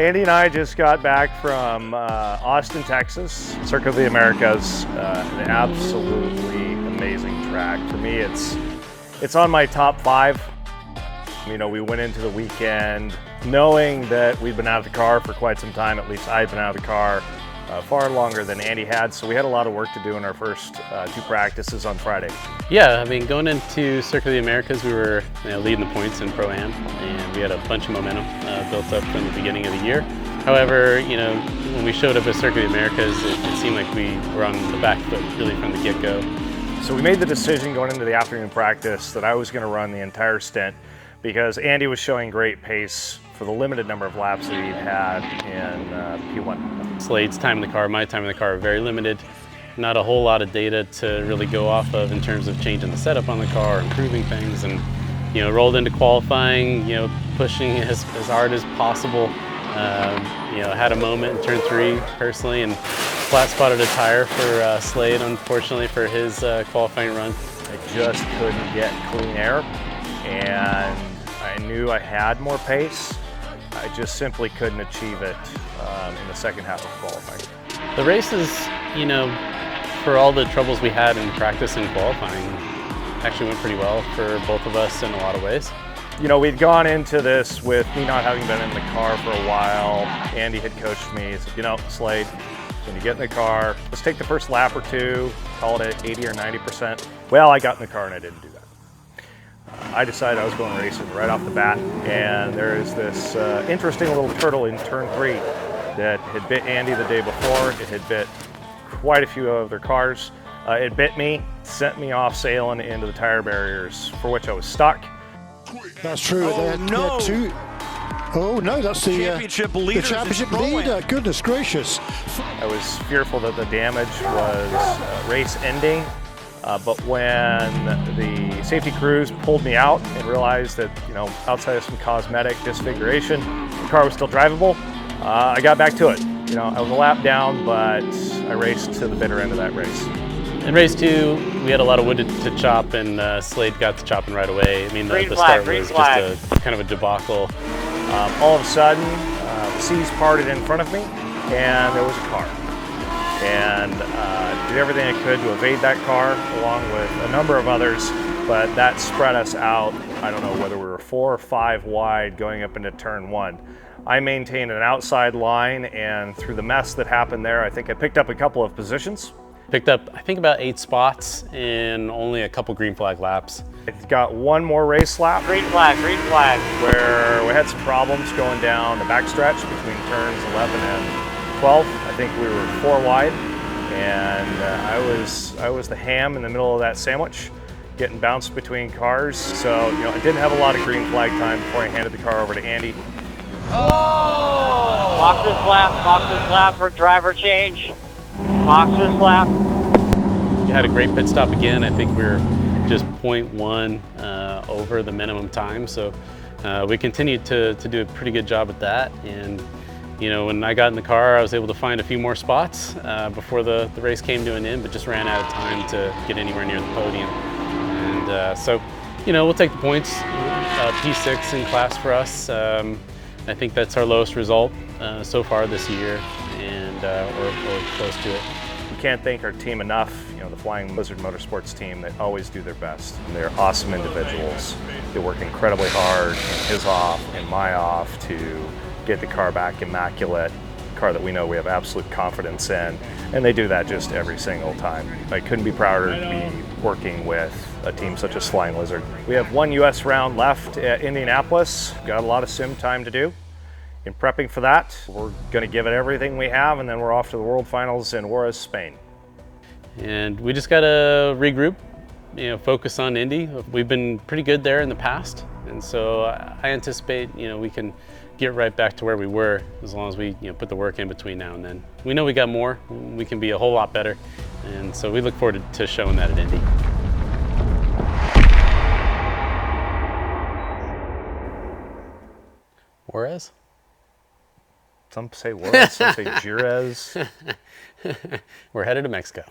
Andy and I just got back from Austin, Texas. Circuit of the Americas, an absolutely amazing track. For me, it's on my top 5. You know, we went into the weekend knowing that we'd been out of the car for quite some time. At least I'd been out of the car far longer than Andy had, so we had a lot of work to do in our first 2 practices on Friday. Yeah, I mean, going into Circuit of the Americas, we were leading the points in Pro-Am, and we had a bunch of momentum built up from the beginning of the year. However, you know, when we showed up at Circuit of the Americas, it seemed like we were on the back foot really from the get-go. So we made the decision going into the afternoon practice that I was going to run the entire stint because Andy was showing great pace for the limited number of laps that he'd had in P1. Slade's time in the car, my time in the car are very limited. Not a whole lot of data to really go off of in terms of changing the setup on the car, improving things, and you know, rolled into qualifying, you know, pushing as hard as possible. You know, had a moment in turn 3 personally and flat spotted a tire for Slade, unfortunately, for his qualifying run. I just couldn't get clean air, and I knew I had more pace. I just simply couldn't achieve it in the second half of qualifying. The races, you know, for all the troubles we had in practice and qualifying, actually went pretty well for both of us in a lot of ways. You know, we'd gone into this with me not having been in the car for a while. Andy had coached me. He said, you know, Slade, when you get in the car, let's take the first lap or 2, call it at 80 or 90%. Well, I got in the car and I didn't do that. I decided I was going racing right off the bat, and there's this interesting little turtle in turn 3 that had bit Andy the day before. It had bit quite a few other cars. It bit me, sent me off sailing into the tire barriers, for which I was stuck. That's true. Oh, they had no. 2. Oh no, that's the championship leader. The championship leader. Goodness gracious! I was fearful that the damage was race ending, but when the safety crews pulled me out and realized that, you know, outside of some cosmetic disfiguration, the car was still drivable, I got back to it. You know, I was a lap down, but I raced to the bitter end of that race. In race 2, we had a lot of wood to chop, and Slade got to chopping right away. I mean, the start was just a kind of a debacle. All of a sudden, the seas parted in front of me, and there was a car. And did everything I could to evade that car, along with a number of others, but that spread us out. I don't know whether we were 4 or 5 wide going up into turn 1. I maintained an outside line, and through the mess that happened there, I think I picked up a couple of positions. Picked up, I think, about 8 spots in only a couple green flag laps. I got 1 more race lap. Green flag, Where we had some problems going down the backstretch between turns 11 and 12. I think we were 4 wide, and I was the ham in the middle of that sandwich, getting bounced between cars. So, you know, I didn't have a lot of green flag time before I handed the car over to Andy. Oh! Boxer's lap for driver change. Boxer's lap. We had a great pit stop again. I think we were just 0.1 over the minimum time. So we continued to do a pretty good job at that. And you know, when I got in the car, I was able to find a few more spots before the race came to an end, but just ran out of time to get anywhere near the podium. And so, you know, we'll take the points. P6 in class for us. I think that's our lowest result so far this year, and we're close to it. We can't thank our team enough. You know, the Flying Lizard Motorsports team, they always do their best. They're awesome individuals. They work incredibly hard in his off and my off to get the car back immaculate, a car that we know we have absolute confidence in, and they do that just every single time. I couldn't be prouder to be working with a team such as Flying Lizard. We have 1 US round left at Indianapolis. Got a lot of sim time to do. In prepping for that, we're going to give it everything we have, and then we're off to the World Finals in Juarez, Spain. And we just got to regroup, you know, focus on Indy. We've been pretty good there in the past, and so I anticipate, you know, we can get right back to where we were as long as we, you know, put the work in between now and then. We know we got more. We can be a whole lot better, and so we look forward to showing that at Indy. Juarez? Some say Juarez, some say Jerez. We're headed to Mexico.